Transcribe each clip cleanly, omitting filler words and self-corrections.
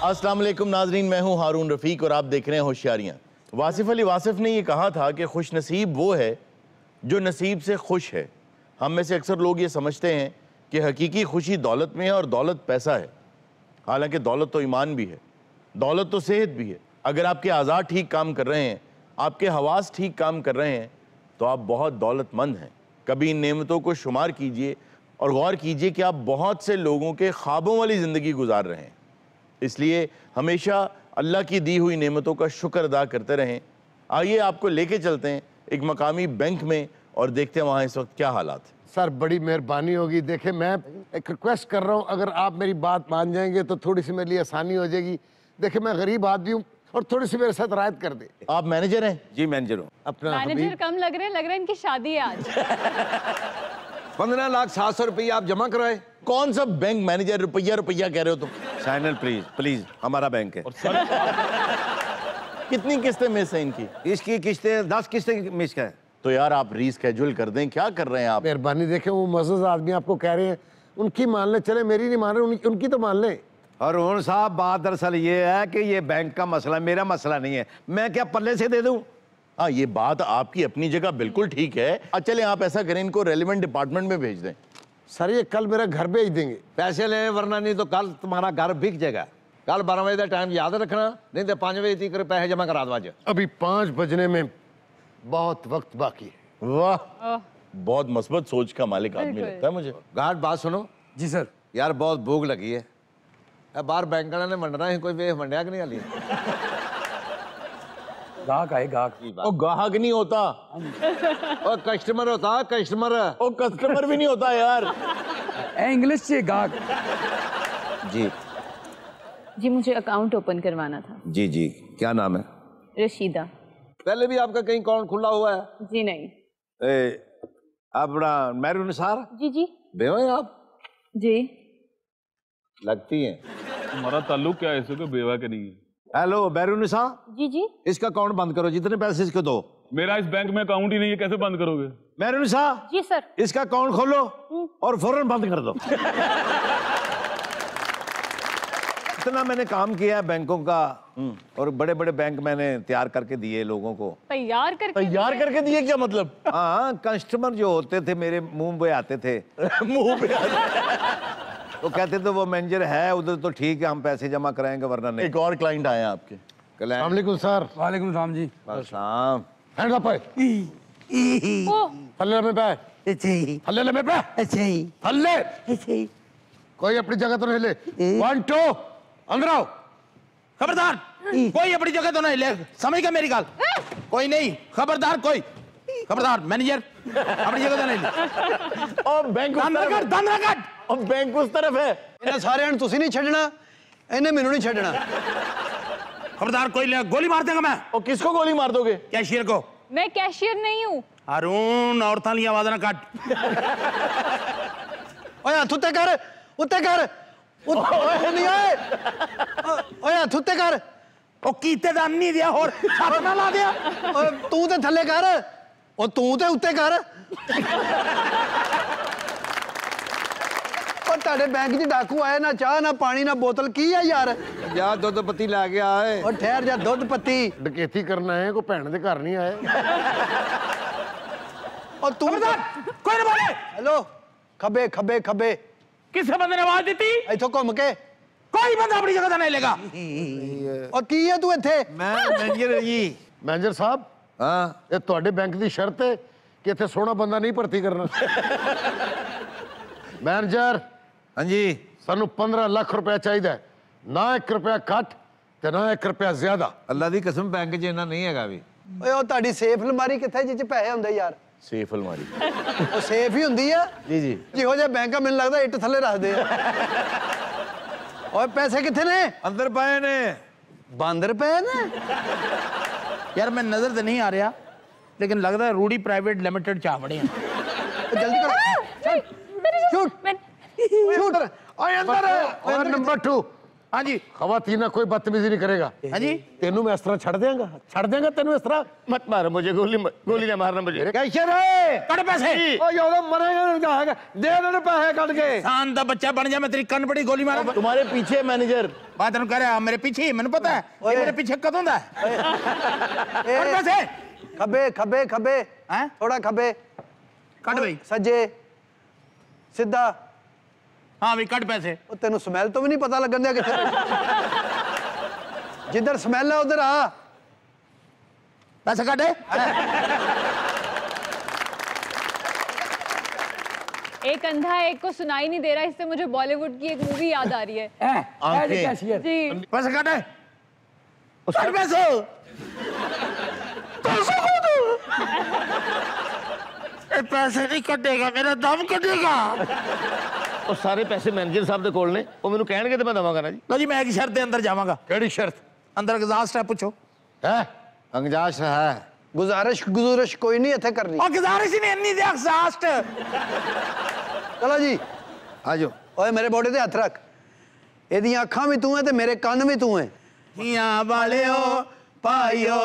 अस्सलाम वालेकुम नाजरीन, मैं हूं हारून रफ़ीक और आप देख रहे हैं होशियारियां। वासिफ अली वासिफ ने यह कहा था कि खुश नसीब वो है जो नसीब से खुश है। हम में से अक्सर लोग ये समझते हैं कि हकीकी खुशी दौलत में है और दौलत पैसा है। हालांकि दौलत तो ईमान भी है, दौलत तो सेहत भी है। अगर आपके आज़ाद ठीक काम कर रहे हैं, आपके हवास ठीक काम कर रहे हैं, तो आप बहुत दौलतमंद हैं। कभी इन नेमतों को शुमार कीजिए और गौर कीजिए कि आप बहुत से लोगों के ख्वाबों वाली ज़िंदगी गुजार रहे हैं। इसलिए हमेशा अल्लाह की दी हुई नेमतों का शुक्र अदा करते रहें। आइए आपको लेके चलते हैं एक मकामी बैंक में और देखते हैं वहाँ इस वक्त क्या हालात हैं। सर बड़ी मेहरबानी होगी। देखिए मैं एक रिक्वेस्ट कर रहा हूँ, अगर आप मेरी बात मान जाएंगे तो थोड़ी सी मेरे लिए आसानी हो जाएगी। देखिए मैं गरीब आदमी हूँ और थोड़ी सी मेरे साथ रायत कर दे। आप मैनेजर हैं? जी मैनेजर हूँ। अपना मैनेजर कम लग रहे हैं इनकी शादी है आज। 15,07,000 रुपया आप जमा कराए। कौन सा बैंक मैनेजर? रुपया रुपया कह रहे हो तुम। चैनल प्लीज प्लीज, हमारा बैंक है। कितनी किस्तें मिस हैं इनकी? इसकी किस्तें 10 किस्तें मिस है। तो यार आप रीस्केड्यूल कर दें, क्या कर रहे हैं आप? मेहरबानी। देखें वो मज़ेदार आदमी आपको कह रहे हैं, उनकी मान ले, चले मेरी नहीं मान रहे, उनकी तो मान लें। हारून साहब बात दरअसल ये है कि ये बैंक का मसला मेरा मसला नहीं है, मैं क्या पल्ले से दे दूं? हाँ, ये बात आपकी अपनी जगह बिल्कुल ठीक है। चलें आप ऐसा करें, इनको रेलिवेंट डिपार्टमेंट में भेज दें। सर ये कल मेरा घर भेज देंगे। पैसे ले, वरना नहीं तो कल तुम्हारा घर बिक जाएगा। कल 12 बजे का टाइम याद रखना, नहीं तो 5 बजे तक पैसे जमा करा दो। आज अभी 5 बजने में बहुत वक्त बाकी है। वाह, बहुत मस्बत सोच का मालिक आदमी लगता है मुझे। गार्ड बात सुनो। जी सर। यार बहुत भूख लगी है, बाहर बैंक वाले ने मंडना है, कोई वे मंडिया कि नहीं हाली? गाहक आए, गाहक। ओ गाहक नहीं होता, ओ कस्टमर होता, कस्टमर। ओ कस्टमर भी नहीं होता यार। इंग्लिश से गाहक। जी जी मुझे अकाउंट ओपन करवाना था। जी जी, क्या नाम है? रशीदा। पहले भी आपका कहीं अकाउंट खुला हुआ है? जी नहीं। अपना मेहरून निसार? जी जी। बेवा हैं आप? जी। लगती हैं। हमारा ताल्लुक क्या है इससे, कोई बेवा के नहीं है। हेलो मेहरून निसार। जी जी। इसका अकाउंट बंद करो, जितने पैसे इसको दो। मेरा इस बैंक में अकाउंट ही नहीं है, कैसे बंद करोगे? मेहरून निसार। जी सर। इसका अकाउंट खोलो और फौरन बंद कर दो। इतना मैंने काम किया है बैंकों का, और बड़े बड़े बैंक मैंने तैयार करके दिए लोगों को। तैयार करके दिए क्या मतलब? हाँ, कस्टमर जो होते थे मेरे मुंह पे आते थे। मुंह पे तो कहते थे वो मैनेजर है उधर तो ठीक है, हम पैसे जमा कराएंगे, वरना नहीं। एक और क्लाइंट आए आपके। वालेकुम सर। वालेकुम सलाम जी। सलाम। हैंड अप है। हल्ले में पे। हल्ले में पे। हल्ले। कोई अपनी जगह तो नहीं ले। 1 2 अंदर आओ। खबरदार, कोई अपनी जगह तो नहीं ले, समझ गया मेरी गाल? कोई नहीं, खबरदार कोई, खबरदार मैनेजर अपनी जगह तो नहीं ले। और बैंक बैंक उस तरफ है। इन्हें सारे तुसी नहीं छड़ना, इन्हें मैनू नहीं छड़ना। खबरदार कोई ले, गोली मार देगा मैं। और किसको गोली मार दोगे? कैशियर को। मैं कैशियर नहीं हूँ। हारून औरतां ली आवाज़ ना काट। ओए हाथ उत्ते कर, उत्ते कर। नहीं आए। ओए हाथ उत्ते कर। ओ कीते दा नहीं दिया और छाप ना ला दिया। तू ते थल्ले कर, और तू ते उत्ते कर। ਤੁਹਾਡੇ बैंक च डाकू आए, ना चाह ना पानी ना बोतल, की है यार? यार दुध पत्ती ला गया है। और ठहर जा, दुध पत्ती। डकैती करना है, कोई भैन दे घर नहीं आए। और तू कोई ना बोले। हेलो, खबे खबे खबे। किस बंदे ने आवाज दी? इथों घूम के कोई बंदा अपनी जगह नहीं लेगा। और की है तू इत्थे? मैं मैनेजर जी। मैनेजर साहब, हाँ, ये ਤੁਹਾਡੇ बैंक की शर्त है कि इत्थे सोहना बंदा नहीं भर्ती करना। मैनेजर। हाँ जी। सानू 15 लाख रुपया चाहिए, ना 1 रुपया घट ते ना 1 रुपया ज्यादा। अल्लाह दी कसम बैंक च इन्ना नहीं हैगा भी। ओए ओ ਤੁਹਾਡੀ ਸੇਫ ਅਲਮਾਰੀ ਕਿੱਥੇ ਜਿੱਚ ਪੈਸੇ ਹੁੰਦੇ ਯਾਰ? सेफ अलमारी। ਉਹ ਸੇਫ ਹੀ ਹੁੰਦੀ ਆ जी जी। ਜਿਹੋ ਜਿਹਾ ਬੈਂਕ ਆ ਮੈਨੂੰ ਲੱਗਦਾ ਇੱਟ ਥੱਲੇ ਰੱਖਦੇ ਆ। ਓਏ ਪੈਸੇ ਕਿੱਥੇ ਨੇ? अंदर पाए ने। ਬਾਂਦਰ ਪਏ ਨੇ? यार मैं नजर तो नहीं आ रहा, लेकिन लग रहा है रूडी प्राइवेट लिमिटेड चाह बड़े हैं। जल्दी कर। Shoot shoot. ओए अंदर है। और नंबर 2, हाँ जी खवातीना कोई बदतमीजी नहीं करेगा। हाँ जी तेनू मैं इस तरह छड़ देंगा तेनू इस तरह। मत मार मुझे, गोली ना मारना मुझे। कैशियर है कट पैसे ओ यार मरेगा नहीं है, दे दे पैसे कट के। शान दा बच्चा बन जा, मैं तेरी कन बड़ी गोली मारा। तुम्हारे पीछे मैनेजर बात तेन कह रहा मेरे पीछे, मैंने पता है ये मेरे पीछे कदों दा है। कट पैसे खबे खबे खबे हैं? थोड़ा खबे कट भाई। सज्जे सीधा। हाँ भाई कट पैसे। ਉਹ ਤੈਨੂੰ ਸਮੈਲ ਤੋਂ ਵੀ ਨਹੀਂ ਪਤਾ ਲੱਗਣ ਦਿਆ ਕਿੱਥੇ ਜਿੱਧਰ ਸਮੈਲ ਹੈ ਉਧਰ ਆ। पैसे कट एक अंधा है, एक को सुनाई नहीं दे रहा, इससे मुझे बॉलीवुड की एक मूवी याद आ रही है। आंखें। कैशियर जी पैसे कट कट पैसे। पैसे नहीं कटेगा, मेरा दम कटेगा। ਉਹ ਸਾਰੇ ਪੈਸੇ ਮੈਨੇਜਰ ਸਾਹਿਬ ਦੇ ਕੋਲ ਨੇ, ਉਹ ਮੈਨੂੰ ਕਹਿਣਗੇ ਤੇ ਮੈਂ ਦਵਾਂਗਾ ਨਾ ਜੀ। लो जी मैं एक शर्त दे अंदर जावांगा। ਕਿਹੜੀ ਸ਼ਰਤ अंदर एग्जॉस्ट है, पूछो। ਹੈ? ਅੰਗਜਾਸ਼ ਹੈ। ਗੁਜ਼ਾਰਿਸ਼ ਕੋਈ ਨਹੀਂ ਇੱਥੇ ਕਰਨੀ। और गुजारिश ही नहीं अन्नी दे एग्जॉस्ट। ਚਲੋ ਜੀ ਆਜੋ। ਓਏ ਮੇਰੇ ਬੋਡੇ ਤੇ ਹੱਥ ਰੱਖ। ਇਹਦੀਆਂ ਅੱਖਾਂ ਵੀ ਤੂੰ ਹੈ ਤੇ ਮੇਰੇ ਕੰਨ ਵੀ ਤੂੰ ਹੈ। हियां वालेओ पाइयो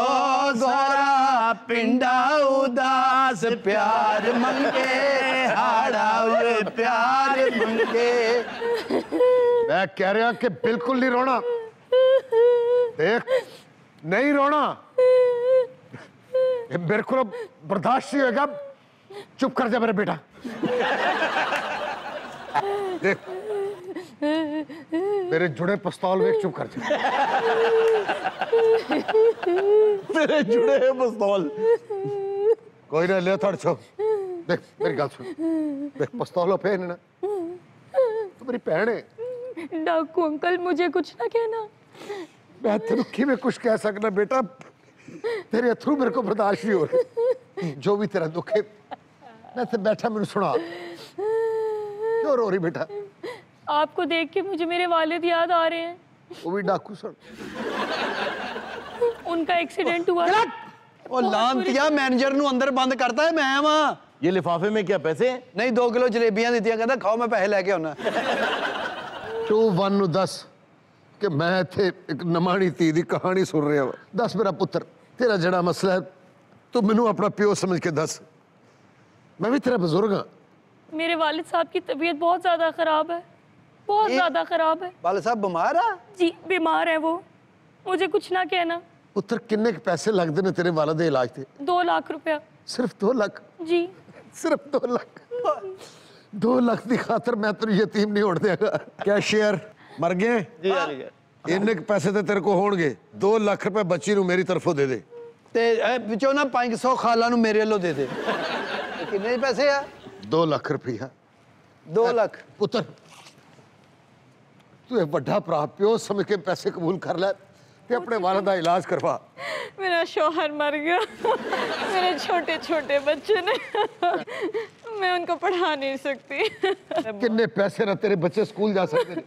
गोरा पिंडा उदास प्यार मंगे हाड़ा हुए प्यार मंगे। मैं कह रहा कि बिल्कुल नहीं रोना। देख नहीं रोना, ये मेरे को बर्दाश्त नहीं होगा। चुप कर जा मेरे बेटा। देख मेरे जुड़े पिस्तौल में चुप कर जा। मेरे जुड़े हैं पिस्तौल। कोई ना ले थोड़ा छो। देख मेरी गल सुन, देख पिस्तौल पे ना तो मेरी भैन है। डाकू अंकल मुझे कुछ ना कहना। मैं तेन कि में कुछ कह सकना बेटा, तेरे अथरू मेरे को बर्दाश्त नहीं हो रहे। जो भी तेरा दुख है मैं ते बैठा, मेरे सुना। क्यों रो रही बेटा? आपको देख के मुझे मेरे वालिद याद आ रहे हैं। वो भी डाकू सुन। उनका एक्सीडेंट हुआ। ਉਹ ਲਾਂਤੀਆ ਮੈਨੇਜਰ ਨੂੰ ਅੰਦਰ ਬੰਦ ਕਰਤਾ ਹੈ ਮੈਂ ਵਾਂ। ये लिफाफे में क्या पैसे हैं? ਨਹੀਂ 2 ਕਿਲੋ ਜਲੇਬੀਆਂ ਦਿੱਤੀਆਂ, ਕਹਿੰਦਾ ਖਾਓ ਮੈਂ ਪੈਸੇ ਲੈ ਕੇ ਆਉਣਾ। तू 1 ਨੂੰ 10 कि मैं इत्थे एक नमाणी धी दी कहानी सुन रहा वा। दस मेरा पुत्र, तेरा जड़ा मसला है तू मैनू अपना प्यो समझ के दस। मैं भी तेरा बुजुर्ग हाँ। मेरे वालिद साहब की तबीयत बहुत ज़्यादा ख़राब है, बहुत ज़्यादा ख़राब है। ਵਾਲ ਸਾਹਿਬ ਬਿਮਾਰ ਆ? जी बीमार है वो, मुझे कुछ ना कहना। पुत्र किन्ने के पैसे लगते ने तेरे वाले दे इलाज थे? 2 लाख रुपया। सिर्फ 2 लाख? जी सिर्फ 2 लाख? 2 लाख की खातर मैं तेरे यतीम नहीं होड़ देगा। कैशियर मर गए जी वाली जी। इन्ने के पैसे तो तेरे को होंगे। 2 लाख रुपए बच्ची नू मेरी तरफों दे दे। ਤੇ ਵਿੱਚੋਂ ਨਾ 500 ਖਾਲਾਂ ਨੂੰ ਮੇਰੇ ਵੱਲੋਂ ਦੇ ਦੇ। ਇਹ ਕਿੰਨੇ ਪੈਸੇ ਆ? 2 लाख रुपया। 2 ਲੱਖ। पुत्र तू एक बड़ा भरा प्यो समझ के पैसे कबूल कर ले ते अपने वालिद दा इलाज करवा। मेरा शौहर मर गया, मेरे छोटे छोटे बच्चे ने, मैं उनको पढ़ा नहीं सकती। किन्ने पैसे ना तेरे बच्चे स्कूल जा सकते हैं?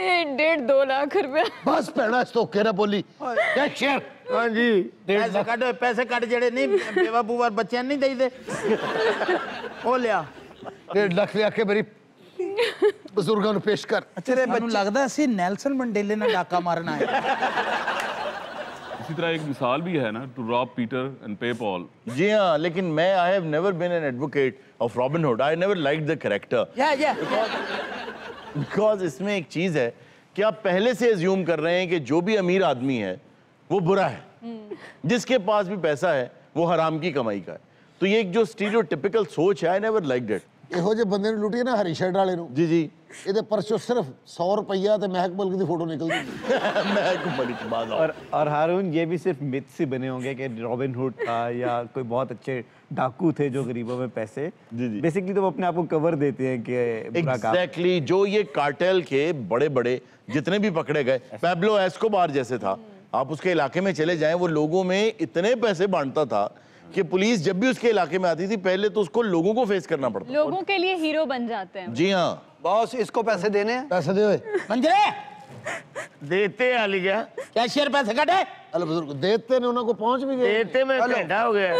1.5-2 लाख रुपया। बस भैना इस तो केरा बोली। कैशियर हाँ जी पैसे कट जेड़े नहीं बेवा बूवा बच्चे नहीं दे दे। ओ लिया 1.5 लाख लिया के मेरी बुजुर्गों को पेश कर। तेरे बच्चे लगदा सी नेल्सन मंडेले ने डाका मारना है। इसी तरह एक मिसाल भी है ना, to rob Peter and pay Paul. जी हाँ, लेकिन मैं I have never been an advocate of Robin Hood. I never like the character या बिकॉज इसमें एक चीज है कि आप पहले से एज्यूम कर रहे हैं कि जो भी अमीर आदमी है वो बुरा है, जिसके पास भी पैसा है वो हराम की कमाई का है। तो ये एक जो स्टीरियोटिपिकल सोच है, आई नेवर लाइक्ड इट। ਇਹੋ ਜਿਹੇ ਬੰਦੇ ਨੂੰ ਲੁੱਟੀਏ ਨਾ ਹਰੀ ਸ਼ਰਟ ਵਾਲੇ ਨੂੰ, जी जी ਇਹਦੇ ਪਰਚੋਂ ਸਿਰਫ 100 ਰੁਪਈਆ ਤੇ ਮਹਿਕ ਮਲਕ ਦੀ ਫੋਟੋ ਨਿਕਲਦੀ। मैं कुमारी की बात और हारून ये भी सिर्फ मिथ से बने होंगे कि रॉबिन हुड था या कोई बहुत अच्छे डाकू थे जो गरीबों में पैसे जी जी। बेसिकली तो वो अपने आप को कवर देते हैं कि बुरा काम। एग्जैक्टली जो ये कार्टेल के बड़े बड़े जितने भी पकड़े गए, पैब्लो एस्कोबार जैसे था, आप उसके इलाके में चले जाएं, वो लोगों में इतने पैसे बांटता था कि पुलिस जब भी उसके इलाके में आती थी पहले तो उसको लोगों को फेस करना पड़ता। लोगों के लिए हीरो बन जाते हैं। जी हाँ। बॉस इसको पैसे देने हैं। पैसे दे ओए। मंजरे देते आली क्या कैशियर पैसे कटे। अरे बुजुर्ग देते ने, उन्होंने को पहुंच भी गए। देते में घंटा हो गया।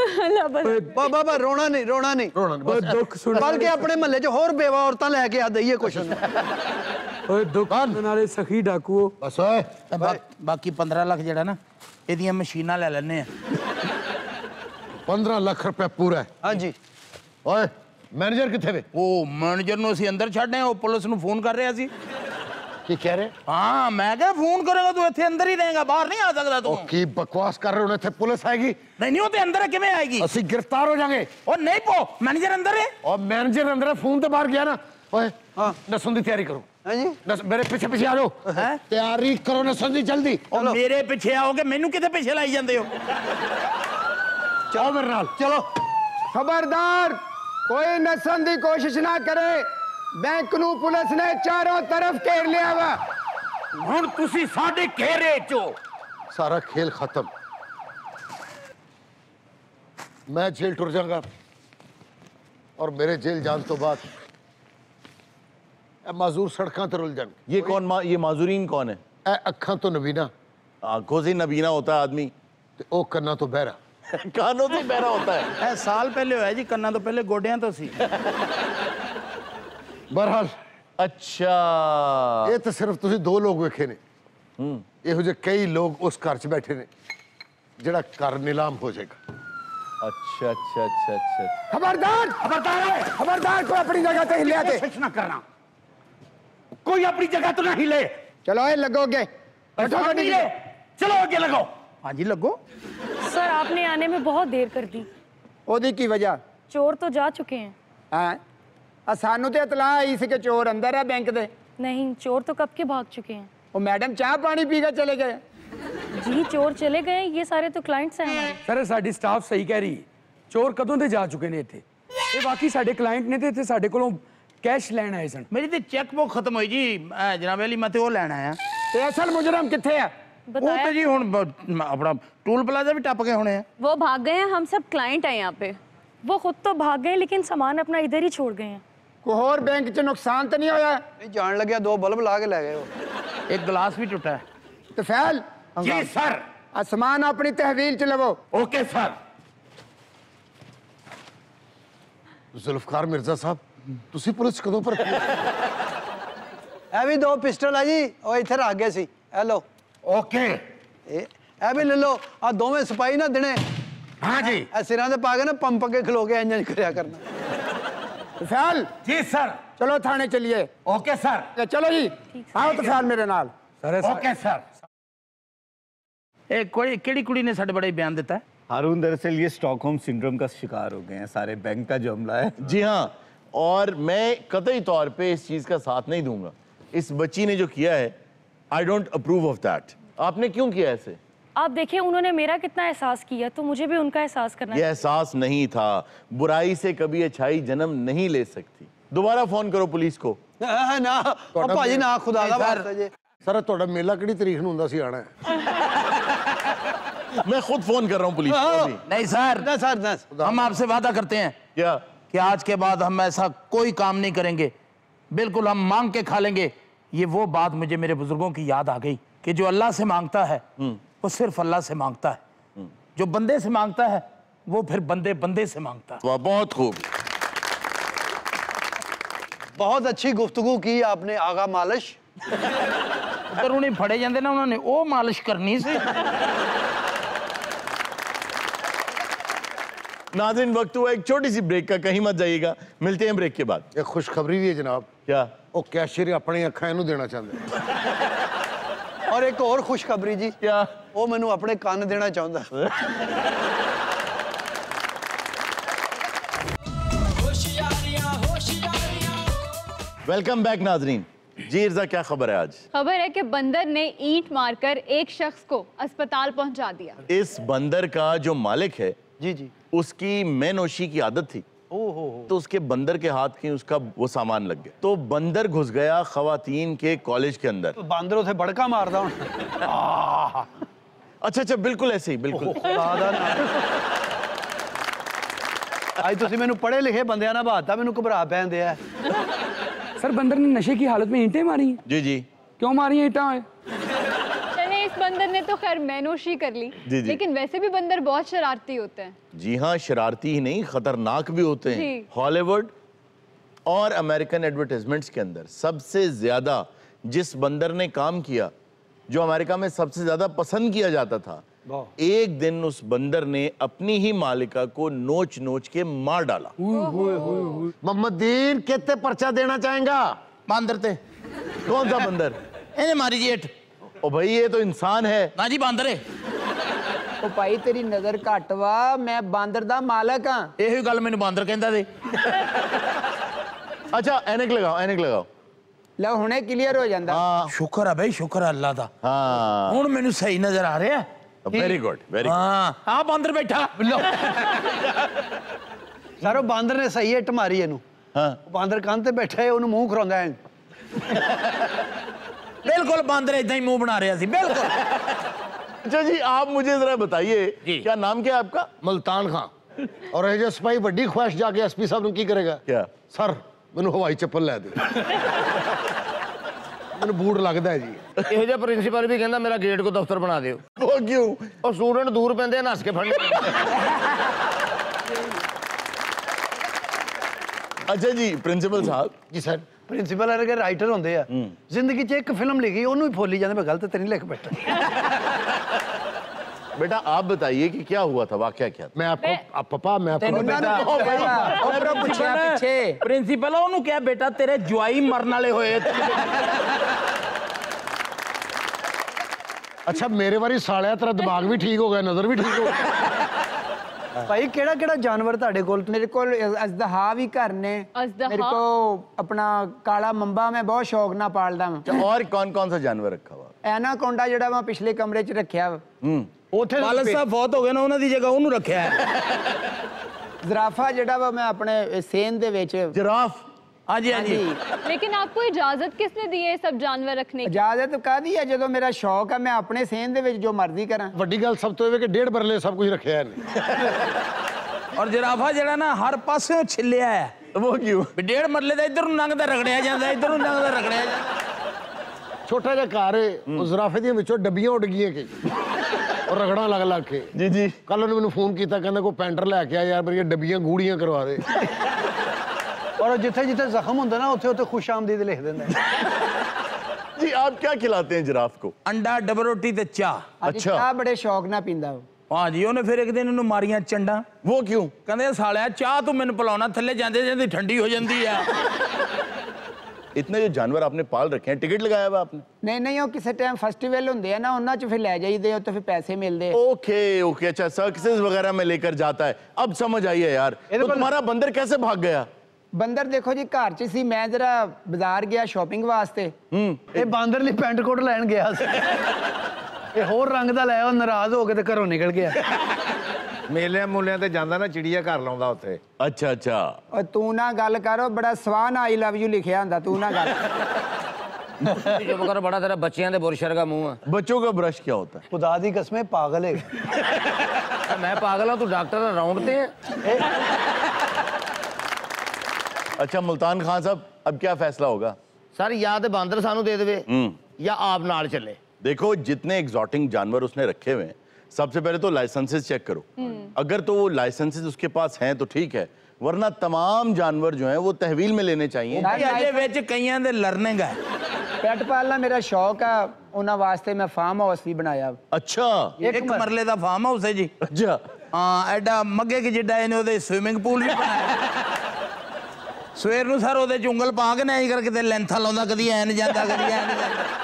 ਬਾਬਾ ਰੋਣਾ ਨਹੀਂ ਰੋਣਾ ਨਹੀਂ। रोना नहीं, बस ਦੁੱਖ ਸੁਣ। ਬਲਕਿ ਆਪਣੇ ਮਹੱਲੇ 'ਚ ਹੋਰ ਬੇਵਾ ਔਰਤਾਂ ਲੈ ਕੇ ਆ ਦਈਏ ਕੁਛ। ਓਏ ਦੁੱਖ ਨਾਲੇ ਸਖੀ ਡਾਕੂ बस ओए ਬਾਕੀ 15 ਲੱਖ ਜਿਹੜਾ ਨਾ ਇਹਦੀਆਂ ਮਸ਼ੀਨਾਂ ਲੈ ਲੈਣੇ ਆ 15 ਲੱਖ ਰੁਪਏ ਪੂਰਾ है हाँ जी ओए मैनेजर किथे वे ਉਹ ਮੈਨੇਜਰ ਨੂੰ ਅਸੀਂ ਅੰਦਰ ਛੱਡਿਆ ਉਹ ਪੁਲਿਸ ਨੂੰ ਫੋਨ ਕਰ ਰਿਹਾ ਸੀ की कह रहे ਹਾਂ ਮੈਂ ਕਿਹਾ ਫੋਨ ਕਰੇਗਾ ਤੂੰ ਇੱਥੇ ਅੰਦਰ ਹੀ ਰਹੇਗਾ ਬਾਹਰ ਨਹੀਂ ਆ ਸਕਦਾ ਤੂੰ ओ की बकवास कर रहे हो थे पुलिस आएगी ਨਹੀਂ ਨਹੀਂ ਉਹ ਤੇ ਅੰਦਰ ਕਿਵੇਂ ਆਏਗੀ ਅਸੀਂ गिरफ्तार हो जाएंगे ਉਹ ਨਹੀਂ ਪੋ ਮੈਨੇਜਰ ਅੰਦਰ ਹੈ और मैनेजर अंदर है, फोन तो बाहर गया ना ओए हाँ। नसन की तैयारी करो हाँ जी मेरे पीछे पीछे आ जाओ हैं? तैयारी करो नसन की जल्दी ਉਹ ਮੇਰੇ ਪਿੱਛੇ ਆਓਗੇ ਮੈਨੂੰ ਕਿਤੇ ਪਿੱਛੇ ਲਾਈ ਜਾਂਦੇ ਹੋ चलो मेरे नाल चलो खबरदार कोई नसन की कोशिश ना करे बैंक नू पुलिस ने चारों तरफ घेर लिया वा ਹੁਣ ਤੁਸੀਂ ਸਾਡੇ ਘੇਰੇ ਚੋ सारा खेल खत्म मैं जेल टुर जाऊंगा और मेरे जेल जान तो बाद ए माजूर सड़कों ते रुल जाएंगे ये कौन ये माजूरीन कौन है? ए अखा तो नबीना आंखों से नबीना होता है आदमी, ते ओ कन्ना तो बहरा कानों से बहरा होता है। ਇਹ ਸਾਲ ਪਹਿਲੇ ਹੋਇਆ ਜੀ ਕੰਨਾਂ ਤੋਂ ਪਹਿਲੇ ਗੋਡਿਆਂ ਤੋਂ ਸੀ बहरहाल अच्छा ये तो सिर्फ तुसी दो लोग वेखे ने ਇਹੋ ਜਿਹੇ कई लोग उस घर च बैठे ने जेड़ा घर नीलाम हो जाएगा अच्छा अच्छा अच्छा अच्छा खबरदार खबरदार कोई अपनी जगह से हिलिया थे कुछ ना करना कोई अपनी जगह तो ना हिले चलो ए लगोगे बैठो गाड़ी में। चलो आगे लगो हाँ जी लगो सर आपने आने में बहुत देर कर दी। ओदी की वजह चोर तो जा चुके हैं। हाँ सानू तो इतला आई सी कि चोर अंदर है बैंक दे नहीं, चोर तो कब के भाग चुके हैं। वो मैडम चाह पानी पी के चले गए जी चोर चले गए, ये सारे तो क्लाइंट्स हैं हमारे। ਸਰ ਸਾਡੀ ਸਟਾਫ ਸਹੀ ਕਹਿ ਰਹੀ ਚੋਰ ਕਦੋਂ ਦੇ ਜਾ ਚੁੱਕੇ ਨੇ ਇੱਥੇ ਇਹ ਬਾਕੀ ਸਾਡੇ ਕਲਾਇੰਟ ਨੇ ਤੇ ਇੱਥੇ ਸਾਡੇ ਕੋਲੋਂ ਕੈਸ਼ ਲੈਣ ਆਏ ਸਨ मेरी तो चेक बुक खत्म हुई जी जनाब अली मैं तो वो लेना आया ते असल मुजरम किथे है वो बताया तो जी हुन अपना टूल प्लाजा भी टप गए होने हैं वो भाग गए हैं, हम सब क्लाइंट हैं यहाँ पे। वो खुद तो भाग गए लेकिन सामान अपना इधर ही छोड़ गए हैं। कोई होर बैंक च नुकसान तो नहीं होया नहीं जान लगे दो बल्ब ला के ले गए वो एक गिलास भी टूटा है तो फैल जी सर सामान अपनी तहवील च लवो ओके सर जुल्फकार मिर्जा साहब तुसी पुलिस कदों पर ए भी दो पिस्टल है जी ओ इथे रख गए सी ए लो ओके ए भी ले लो आ दोवें सिपाही ना दिने हाँ जी ए सिरां ते पा के ना पंप के खलो के इंज करया करना फैल जी सर चलो थाने चलिए ओके सर चलो जी आओ तो फैल मेरे नाल ओके सर एक कोई केड़ी कुड़ी ने साडे बड़े बयान देता है हारून दरअसल ये स्टॉकहोम सिंड्रोम का शिकार हो गए हैं सारे बैंक का जो हमला है जी हाँ, और मैं कतई तौर पे इस चीज़ का साथ नहीं दूंगा। इस बच्ची ने जो किया है I don't approve of that. आपने क्यों किया ऐसे? आप देखिए उन्होंने मेरा कितना एहसास किया, तो मुझे भी उनका एहसास करना ये एहसास नहीं था। बुराई से कभी अच्छाई जन्म नहीं ले सकती। दोबारा फोन करो पुलिस को। ना ओ भाजी ना खुदा दा वास्ता जी सारा ਤੁਹਾਡਾ ਮੇਲਾ ਕਿਹੜੀ ਤਰੀਕ ਨੂੰ ਹੁੰਦਾ ਸੀ ਆਣਾ मैं खुद फोन कर रहा हूँ पुलिस को अभी। नहीं सर ना सर ना हम आपसे वादा करते हैं क्या? कि आज के बाद हम ऐसा कोई काम नहीं करेंगे, बिल्कुल हम मांग के खा लेंगे। ये वो बात मुझे मेरे बुजुर्गों की याद आ गई कि जो अल्लाह से मांगता है वो सिर्फ अल्लाह से मांगता है, जो बंदे से मांगता है वो फिर बंदे बंदे से मांगता है। वाह, बहुत खूब। बहुत अच्छी गुफ्तगू की आपने आगा मालिश उधर उन्हें फड़े जाते ना उन्होंने वो मालिश करनी सी। नाज़रीन वक्त हुआ एक छोटी सी ब्रेक का, कहीं मत जाइएगा। मिलते हैं ब्रेक के बाद। ਇਹ ਖੁਸ਼ਖਬਰੀ ਵੀ ਹੈ ਜਨਾਬ क्या? ਉਹ ਕੈਸ਼ੀਅਰ ਆਪਣੀ ਅੱਖਾਂ ਇਹਨੂੰ ਦੇਣਾ ਚਾਹੁੰਦੇ और एक और खुशखबरी जी क्या? वो मैनू अपने कान देना चाहता वेलकम बैक नाजरीन। जी इर्जा, क्या खबर है आज? खबर है कि बंदर ने ईंट मारकर एक शख्स को अस्पताल पहुंचा दिया। इस बंदर का जो मालिक है जी जी उसकी मैनोशी की आदत थी, तो उसके बंदर के हाथ की उसका वो सामान लग गया, तो बंदर घुस गया खवातीन के कॉलेज के अंदर। तो बांदर उसे भड़का मारदा हूं अच्छा अच्छा, बिल्कुल ऐसे ही, बिल्कुल। आज तुसी मैनू पढ़े लिखे बंदियां ना बाता मैनू घबरा पैंदे आ सर बंदर ने नशे की हालत में ईंटें मारी हैं। जी जी क्यों मारी हैं ईंटें? चले इस बंदर ने तो खैर मैनोशी कर ली, जी, जी। लेकिन वैसे भी बंदर बहुत शरारती होते हैं। जी हाँ, शरारती ही नहीं खतरनाक भी होते हैं। जी। हॉलीवुड और अमेरिकन एडवर्टाइजमेंट्स के अंदर सबसे ज्यादा जिस बंदर ने काम किया, जो अमेरिका में सबसे ज्यादा पसंद किया जाता था, एक दिन उस बंदर ने अपनी ही मालिका को नोच नोच के मार डाला। मोहम्मदीन कितने पर्चा देना चाहेगा? बांदर ते कौन सा बंदर? इन्हें मारी जेठ। ओ भाई ये तो इंसान है ना जी, बांदर है। ਉਹ ਭਾਈ ਤੇਰੀ ਨਜ਼ਰ ਘੱਟ ਵਾ, ਮੈਂ ਬਾਂਦਰ ਦਾ ਮਾਲਕ ਹਾਂ। ਇਹੋ ਗੱਲ ਮੈਨੂੰ ਬਾਂਦਰ ਕਹਿੰਦਾ ਸੀ। अच्छा ऐनक लगाओ, ऐनक लगाओ। ਲਓ ਹੁਣੇ ਕਲੀਅਰ ਹੋ ਜਾਂਦਾ। शुक्र है भाई, शुक्र है अल्लाह दा। हाँ ਹੁਣ ਮੈਨੂੰ ਸਹੀ ਨਜ਼ਰ ਆ ਰਿਹਾ। Very good, very good. हाँ आ बांदर बैठा। ਸਰ ਉਹ ਬਾਂਦਰ ਨੇ ਸਹੀ ਹਿੱਟ ਮਾਰੀ ਇਹਨੂੰ। हाँ ਉਹ ਬਾਂਦਰ ਕੰਨ ਤੇ ਬੈਠਾ ਹੈ, ਉਹਨੂੰ ਮੂੰਹ ਖਰਾਉਂਦਾ ਹੈ। बिल्कुल बांदर इतना ही मुंह बना रहा सी, बिल्कुल। अच्छा जी, आप मुझे जरा बताइए क्या नाम क्या है आपका? मुल्तान खां। और ये सिपाही बड़ी ख्वाहिश जाके एसपी साहब ने की करेगा? क्या? सर मैनू हवाई चप्पल लै दो। मैनू बूट लगता है जी। ਇਹੋ ਜਿਹਾ ਪ੍ਰਿੰਸੀਪਲ ਵੀ ਕਹਿੰਦਾ ਮੇਰਾ ਗੇਟ ਕੋ ਦਫ਼ਤਰ ਬਣਾ ਦਿਓ। वो क्यों? ਉਹ ਸਟੂਡੈਂਟ ਦੂਰ ਪੈਂਦੇ ਆ, ਨੱਸ ਕੇ ਫੜਨੇ। अच्छा जी प्रिंसिपल साहब। जी सर। ਪ੍ਰਿੰਸੀਪਲ ਵਰਗੇ ਰਾਈਟਰ ਹੁੰਦੇ ਆ, ਜ਼ਿੰਦਗੀ 'ਚ ਇੱਕ ਫਿਲਮ ਲਿਖੀ ਉਹਨੂੰ ਹੀ ਫੋਲੀ ਜਾਂਦੇ, ਮੈਂ ਗਲਤ ਤੇ नहीं लिख बैठा। बेटा आप बताइए कि क्या हुआ था, वाकया क्या था? मैं आपको पापा मैं आपको प्रिंसिपल ਉਹਨੂੰ ਕਿਹਾ बेटा तेरे ਜਵਾਈ ਮਰਨ ਵਾਲੇ ਹੋਏ। अच्छा मेरे वारी सालिया तेरा दिमाग भी ठीक हो गया, नजर भी ठीक हो गया। ਭਾਈ ਕਿਹੜਾ ਕਿਹੜਾ ਜਾਨਵਰ ਤੁਹਾਡੇ ਕੋਲ? ਮੇਰੇ ਕੋਲ ਅਜ਼ਦਹਾ ਵੀ ਘਰ ਨੇ। ਅਜ਼ਦਹਾ? ਮੇਰੇ ਕੋਲ ਆਪਣਾ ਕਾਲਾ ਮੰਬਾ ਮੈਂ ਬਹੁਤ ਸ਼ੌਕ ਨਾਲ ਪਾਲਦਾ ਹਾਂ। और कौन कौन सा जानवर रखा हुआ? ਐਨਾਕੋਂਡਾ ਜਿਹੜਾ ਮੈਂ ਪਿਛਲੇ ਕਮਰੇ 'ਚ ਰੱਖਿਆ ਵਾ। ਉੱਥੇ ਖਾਲਸਾ ਸਾਹਿਬ ਫੌਤ ਹੋ ਗਏ ਨਾ, ਉਹਨਾਂ ਦੀ ਜਗ੍ਹਾ ਉਹਨੂੰ ਰੱਖਿਆ ਹੈ। ਜ਼ਰਾਫਾ ਜਿਹੜਾ ਵਾ ਮੈਂ ਆਪਣੇ ਸੇਨ ਦੇ ਵਿੱਚ। जिराफ? हाँ जी, हाँ जी। लेकिन आपको इजाजत किसने दी है ये सब जानवर रखने की? ਇਜਾਜ਼ਤ ਕਾਹਦੀ ਹੈ, ਜਦੋਂ ਮੇਰਾ ਸ਼ੌਕ ਹੈ ਮੈਂ ਆਪਣੇ ਸੇਨ ਦੇ ਵਿੱਚ ਜੋ ਮਰਜ਼ੀ ਕਰਾਂ। ਵੱਡੀ ਗੱਲ ਸਭ ਤੋਂ ਇਹ ਹੈ ਕਿ 1.5 ਬਰਲੇ ਸਭ ਕੁਝ ਰੱਖਿਆ ਇਹਨੇ। और जिराफा ਜਿਹੜਾ ਨਾ ਹਰ ਪਾਸਿਓਂ ਛਿੱਲਿਆ ਹੈ। वो क्यों? ਵੀ 1.5 ਮਰਲੇ ਦਾ ਇੱਧਰ ਨੂੰ ਲੰਘਦਾ ਰਗੜਿਆ ਜਾਂਦਾ, ਇੱਧਰ ਨੂੰ ਲੰਘਦਾ ਰਗੜਿਆ ਜਾਂਦਾ। ਛੋਟਾ ਜਿਹਾ ਘਰ ਹੈ, ਉਹ ਜ਼ਰਾਫੇ ਦੀਆਂ ਵਿੱਚੋਂ ਡੱਬੀਆਂ ਉੱਡ ਗਈਆਂ ਕਈ, ਔਰ ਰਗੜਾਂ ਲੱਗ ਲੱਗ ਕੇ। जी जी। ਕੱਲ ਉਹਨੇ ਮੈਨੂੰ ਫੋਨ ਕੀਤਾ, ਕਹਿੰਦਾ ਕੋਈ ਪੈਂਟਰ ਲੈ ਕੇ ਆ ਯਾਰ, ਮੇਰੀਆਂ ਡੱਬੀਆਂ ਗੂੜੀਆਂ ਕਰਵਾ ਦੇ। ਔਰ ਜਿੱਥੇ ਜਿੱਥੇ ਜ਼ਖਮ ਹੁੰਦਾ ਨਾ, ਉੱਥੇ ਉੱਥੇ ਖੁਸ਼ ਆਮਦੀਦ ਲਿਖ ਦਿੰਦਾ। जी आप क्या खिलाते हैं जिराफ को? अंडा, डबल रोटी ते चाह। अच्छा। ਚਾਹ ਬੜੇ ਸ਼ੌਕ ਨਾਲ ਪੀਂਦਾ ਉਹ। हाँ जी, ਉਹਨੇ ਫਿਰ ਇੱਕ ਦਿਨ ਇਹਨੂੰ ਮਾਰੀਆਂ ਚੰਡਾਂ। वो क्यों? ਕਹਿੰਦੇ ਸਾਲਿਆ ਚਾਹ ਤੂੰ ਮੈਨੂੰ ਪਿਲਾਉਣਾ, ਥੱਲੇ ਜਾਂਦੇ ਜਾਂਦੇ ਠੰਡੀ ਹੋ ਜਾਂਦੀ ਆ। इतने जो जानवर आपने पाल रखे हैं, टिकट लगाया हुआ आपने? ਨਹੀਂ ਨਹੀਂ, ਉਹ ਕਿਸੇ ਟਾਈਮ ਫੈਸਟੀਵਲ ਹੁੰਦੇ ਆ ਨਾ, ਉਹਨਾਂ 'ਚ ਫਿਰ ਲੈ ਜਾਈਦੇ, ਉਹ ਤੇ ਫਿਰ ਪੈਸੇ ਮਿਲਦੇ। ओके ओके, अच्छा सर्कसेस वगैरह में लेकर जाता है। अब समझ आई है यार। तो तुम्हारा बंदर कैसे भाग गया? ਬੰਦਰ ਦੇਖੋ ਜੀ ਘਰ 'ਚ ਸੀ, ਮੈਂ ਜਰਾ ਬਾਜ਼ਾਰ ਗਿਆ ਸ਼ਾਪਿੰਗ ਵਾਸਤੇ। ਇਹ ਬਾਂਦਰ ਲਈ ਪੈਂਟ ਕੋਟ ਲੈਣ ਗਿਆ ਸੀ, ਇਹ ਹੋਰ ਰੰਗ ਦਾ ਲੈ, ਉਹ ਨਾਰਾਜ਼ ਹੋ ਕੇ ਤੇ ਘਰੋਂ ਨਿਕਲ ਗਿਆ। ਮੇਲਿਆਂ ਮੂਲਿਆਂ ਤੇ ਜਾਂਦਾ ਨਾ, ਚਿੜੀਆ ਘਰ ਲਾਉਂਦਾ ਉੱਥੇ। अच्छा अच्छा। ਓ ਤੂੰ ਨਾ ਗੱਲ ਕਰੋ, ਬੜਾ ਸਵਾਨ ਆਈ ਲਵ ਯੂ ਲਿਖਿਆ ਹੁੰਦਾ, ਤੂੰ ਨਾ ਗੱਲ। ਚੁੱਪ ਕਰ, ਬੜਾ ਤੇਰਾ ਬੱਚਿਆਂ ਦੇ ਬੁਰਸ਼ ਵਰਗਾ ਮੂੰਹ ਆ। बच्चों का ब्रश क्या होता है? ਖੁਦਾ ਦੀ ਕਸਮ ਪਾਗਲ ਹੈ। ਮੈਂ ਪਾਗਲ ਹਾਂ, ਤੂੰ ਡਾਕਟਰ ਰਾਉਂਡ ਤੇ ਹੈ। अच्छा मुल्तान खान साहब, अब क्या फैसला होगा? ਸਰ ਜਾਂ ਤੇ ਬਾਂਦਰ ਸਾਨੂੰ ਦੇ ਦੇਵੇ ਜਾਂ ਆਪ ਨਾਲ ਚੱਲੇ। देखो जितने एग्जॉटिक जानवर उसने रखे हुए हैं, सबसे पहले तो लाइसेंसेस चेक करो। अगर तो वो लाइसेंसेस उसके पास हैं तो ठीक है, वरना तमाम जानवर जो हैं वो तहवील में लेने चाहिए। ਇਹਦੇ ਵਿੱਚ ਕਈਆਂ ਦੇ ਲਰਨਿੰਗ ਹੈ। ਪੈਟ ਪਾਲਣਾ ਮੇਰਾ ਸ਼ੌਕ ਆ, ਉਹਨਾਂ ਵਾਸਤੇ ਮੈਂ ਫਾਰਮ ਹਾਊਸ ਵੀ ਬਣਾਇਆ। अच्छा। ਇੱਕ ਮਰਲੇ ਦਾ ਫਾਰਮ ਹਾਊਸ ਹੈ ਜੀ। अच्छा। ਹਾਂ, ਐਡਾ ਮੱਗੇ ਕਿ ਜਿੱਡਾ ਇਹਨੇ ਉਹਦੇ ਸਵਿਮਿੰਗ ਪੂਲ ਵੀ ਬਣਾਇਆ। ਸਵੇਰ ਨੂੰ ਸਰ ਉਹਦੇ ਚ ਉਂਗਲ ਪਾ ਕੇ ਨਾ ਇਹ ਕਰਕੇ ਤੇ ਲੈਂਥਾਂ ਲਾਉਂਦਾ, ਕਦੀ ਐ ਨਹੀਂ ਜਾਂਦਾ, ਕਦੀ ਐ ਨਹੀਂ ਜਾਂਦਾ।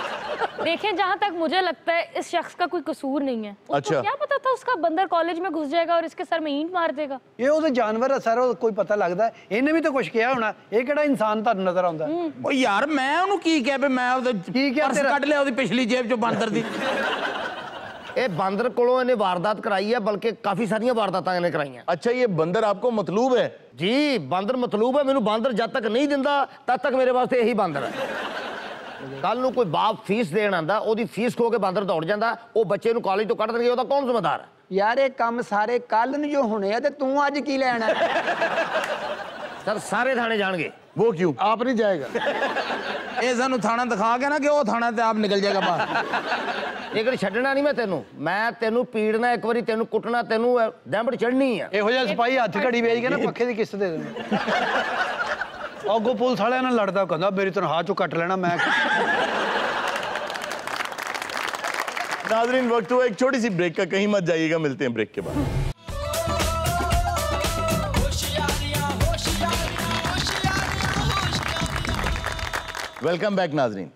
देखें, जहाँ तक मुझे लगता है इस शख्स का कोई कसूर नहीं है। उसको अच्छा। क्या पता था उसका बंदर कॉलेज में घुस जाएगा और इसके सर में ईंट मार देगा। ਇਹ ਉਹਦੇ ਜਾਨਵਰ ਆ ਸਰ, ਉਹ ਕੋਈ ਪਤਾ ਲੱਗਦਾ। ਇਹਨੇ ਵੀ ਤਾਂ ਕੁਝ ਕਿਹਾ ਹੋਣਾ, ਇਹ ਕਿਹੜਾ ਇਨਸਾਨ ਤੁਹਾਨੂੰ ਨਜ਼ਰ ਆਉਂਦਾ? ਉਹ ਯਾਰ ਮੈਂ ਉਹਨੂੰ ਕੀ ਕਿਹਾ ਵੀ ਮੈਂ ਉਹਦੇ ਕੀ ਕਿਹਾ ਪਰਸ ਤੇਰਾ? ਕੱਢ ਲਿਆ ਉਹਦੀ ਪਿਛਲੀ ਜੇਬ ਚੋਂ ਬਾਂਦਰ ਦੀ। ਇਹ ਬਾਂਦਰ ਕੋਲੋਂ ਇਹਨੇ ਵਾਰਦਾਤ ਕਰਾਈ ਹੈ, ਬਲਕਿ ਕਾਫੀ ਸਾਰੀਆਂ ਵਾਰਦਾਤਾਂ ਇਹਨੇ ਕਰਾਈਆਂ। अच्छा ये बंदर आपको मतलूब है? ਜੀ ਬਾਂਦਰ ਮਤਲੂਬ ਹੈ ਮੈਨੂੰ। ਬਾਂਦਰ ਜਦ ਤੱਕ ਨਹੀਂ ਦਿੰਦਾ ਤਦ ਤੱਕ ਮੇਰੇ ਵਾਸਤੇ ਇਹੀ ਬਾਂਦਰ ਹੈ। ਕੱਲ ਨੂੰ ਕੋਈ ਬਾਪ ਫੀਸ ਦੇਣ ਆਂਦਾ, ਉਹਦੀ ਫੀਸ ਖੋ ਕੇ ਬਾਂਦਰ ਦੌੜ ਜਾਂਦਾ, ਉਹ ਬੱਚੇ ਨੂੰ ਕਾਲਜ ਤੋਂ ਕੱਢ ਦੇਣਗੇ, ਉਹਦਾ ਕੌਣ ਜ਼ਿੰਮੇਦਾਰ ਹੈ? ਯਾਰ ਇਹ ਕੰਮ ਸਾਰੇ ਕੱਲ ਨੂੰ ਜੋ ਹੋਣੇ ਆ, ਤੇ ਤੂੰ ਅੱਜ ਕੀ ਲੈਣਾ? ਸਰ ਸਾਰੇ ਥਾਣੇ ਜਾਣਗੇ। वो क्यों? आप नहीं जाएगा? ਇਹ ਸਾਨੂੰ ਥਾਣਾ ਦਿਖਾ ਕੇ ਨਾ ਕਿ ਉਹ ਥਾਣਾ ਤੇ ਆਪ ਨਿਕਲ ਜਾਏਗਾ ਬਾਹਰ। ਲੇਕਿਨ ਛੱਡਣਾ ਨਹੀਂ ਮੈਂ ਤੈਨੂੰ। ਮੈਂ ਤੈਨੂੰ ਪੀੜਨਾ, ਇੱਕ ਵਾਰੀ ਤੈਨੂੰ ਕੁੱਟਣਾ, ਤੈਨੂੰ ਦੰਬੜ ਚੜਨੀ ਆ। ਇਹੋ ਜਿਹਾ ਸਿਪਾਹੀ ਹੱਥ ਘੜੀ ਵੇਚ ਕੇ ਨਾ ਪੱਖੇ ਦੀ ਕਿਸ਼ਤ ਦੇ ਦੇਣਾ। ਅੱਗੋਂ ਪੁਲਿਸ ਵਾਲਿਆਂ ਨਾਲ ਲੜਦਾ, ਕਹਿੰਦਾ ਮੇਰੀ ਤਨਖਾਹ ਚੋਂ ਕੱਟ ਲੈਣਾ। ਮੈਂ नाज़रीन वक्त हुआ एक छोटी सी ब्रेक का, कहीं मत जाइएगा, मिलते हैं ब्रेक के बाद। वेलकम बैक नाज़रीन।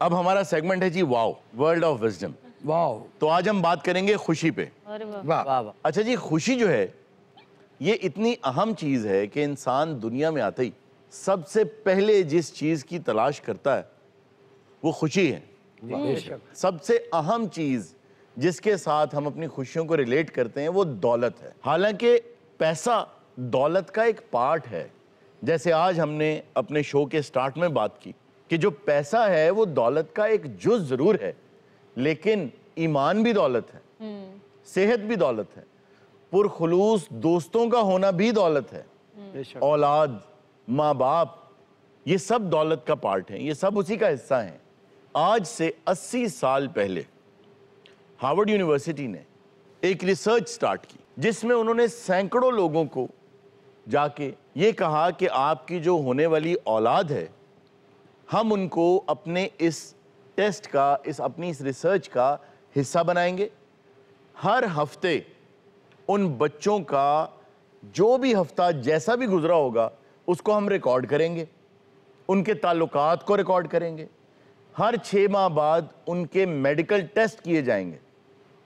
अब हमारा सेगमेंट है जी wow, world of wisdom. Wow. तो आज हम बात करेंगे खुशी पे। वाह। अच्छा जी, खुशी जो है ये इतनी अहम चीज है कि इंसान दुनिया में आते ही सबसे पहले जिस चीज की तलाश करता है वो खुशी है। सबसे अहम चीज जिसके साथ हम अपनी खुशियों को रिलेट करते हैं वो दौलत है। हालांकि पैसा दौलत का एक पार्ट है। जैसे आज हमने अपने शो के स्टार्ट में बात की कि जो पैसा है वो दौलत का एक जुज़ जरूर है, लेकिन ईमान भी दौलत है, सेहत भी दौलत है, पुरखुलूस दोस्तों का होना भी दौलत है, औलाद, माँ बाप, ये सब दौलत का पार्ट है, ये सब उसी का हिस्सा हैं। आज से 80 साल पहले हार्वर्ड यूनिवर्सिटी ने एक रिसर्च स्टार्ट की जिसमें उन्होंने सैकड़ों लोगों को जाके ये कहा कि आपकी जो होने वाली औलाद है, हम उनको अपने इस टेस्ट का, अपनी इस रिसर्च का हिस्सा बनाएंगे। हर हफ्ते उन बच्चों का जो भी हफ्ता जैसा भी गुजरा होगा उसको हम रिकॉर्ड करेंगे, उनके ताल्लुकात को रिकॉर्ड करेंगे। हर 6 माह बाद उनके मेडिकल टेस्ट किए जाएंगे,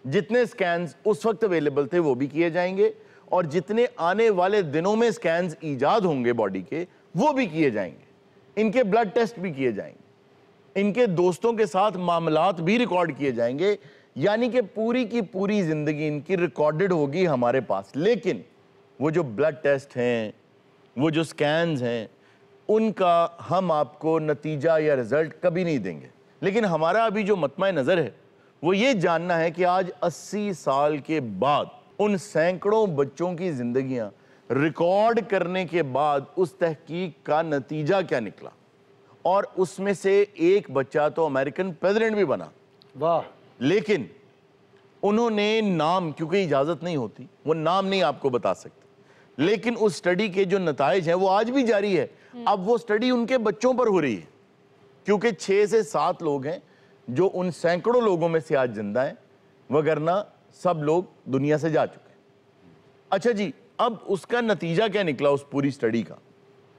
जितने स्कैन्स उस वक्त अवेलेबल थे वो भी किए जाएंगे, और जितने आने वाले दिनों में स्कैन्स ईजाद होंगे बॉडी के वो भी किए जाएंगे। इनके ब्लड टेस्ट भी किए जाएंगे, इनके दोस्तों के साथ मामलात भी रिकॉर्ड किए जाएंगे, यानी कि पूरी की पूरी जिंदगी इनकी रिकॉर्डेड होगी हमारे पास। लेकिन वो जो ब्लड टेस्ट हैं, वो जो स्कैन्स हैं, उनका हम आपको नतीजा या रिजल्ट कभी नहीं देंगे। लेकिन हमारा अभी जो मतमा नज़र है वो ये जानना है कि आज 80 साल के बाद उन सैकड़ों बच्चों की जिंदगियां रिकॉर्ड करने के बाद उस तहकीक का नतीजा क्या निकला, और उसमें से एक बच्चा तो अमेरिकन प्रेसिडेंट भी बना। वाह। लेकिन उन्होंने नाम, क्योंकि इजाजत नहीं होती, वो नाम नहीं आपको बता सकते, लेकिन उस स्टडी के जो नताइज हैं वो आज भी जारी है। अब वो स्टडी उनके बच्चों पर हो रही है, क्योंकि 6 से 7 लोग हैं जो उन सैकड़ों लोगों में से आज जिंदा हैं, वगरना सब लोग दुनिया से जा चुके हैं। अच्छा जी, अब उसका नतीजा क्या निकला उस पूरी स्टडी का,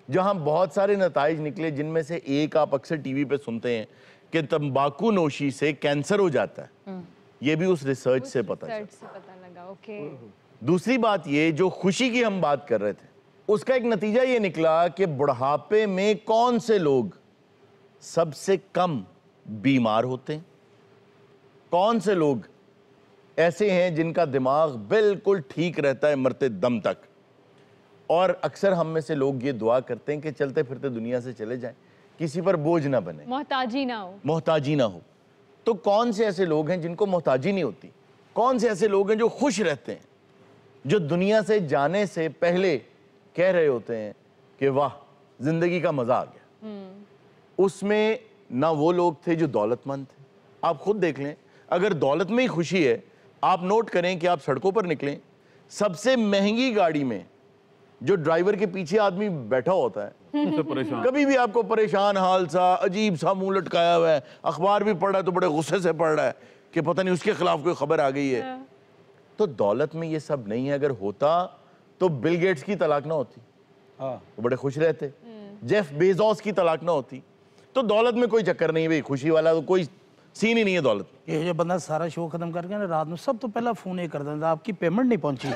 जहां बहुत सारे नताइज निकले, जिनमें से एक आप अक्सर टीवी पे सुनते हैं कि तंबाकू नोशी से कैंसर हो जाता है। ये भी उस रिसर्च से पता लगा। ओके। दूसरी बात ये, जो खुशी की हम बात कर रहे थे, उसका एक नतीजा ये निकला कि बुढ़ापे में कौन से लोग सबसे कम बीमार होते हैं, कौन से लोग ऐसे हैं जिनका दिमाग बिल्कुल ठीक रहता है मरते दम तक। और अक्सर हम में से लोग ये दुआ करते हैं कि चलते फिरते दुनिया से चले जाएं, किसी पर बोझ ना बने, मोहताजी ना हो, मोहताजी ना हो। तो कौन से ऐसे लोग हैं जिनको मोहताजी नहीं होती? कौन से ऐसे लोग हैं जो खुश रहते हैं, जो दुनिया से जाने से पहले कह रहे होते हैं कि वाह जिंदगी का मजा आ गया? उसमें ना वो लोग थे जो दौलतमंद थे। आप खुद देख लें, अगर दौलत में ही खुशी है, आप नोट करें कि आप सड़कों पर निकलें, सबसे महंगी गाड़ी में जो ड्राइवर के पीछे आदमी बैठा होता है, कभी भी आपको परेशान हाल सा, अजीब सा मुंह लटकाया हुआ है, अखबार भी पढ़ रहा है तो बड़े गुस्से से पढ़ रहा है कि पता नहीं उसके खिलाफ कोई खबर आ गई है। तो दौलत में ये सब नहीं है। अगर होता तो बिल गेट्स की तलाक ना होती, वो बड़े खुश रहते। जेफ बेजोस की तलाक ना होती। तो दौलत में कोई चक्कर नहीं भाई, खुशी वाला तो कोई सीन ही नहीं है दौलत। ये जो बंदा सारा शो खत्म कर गया ना, रात में सब तो पहला फोन ये कर देता, आपकी पेमेंट नहीं पहुंची।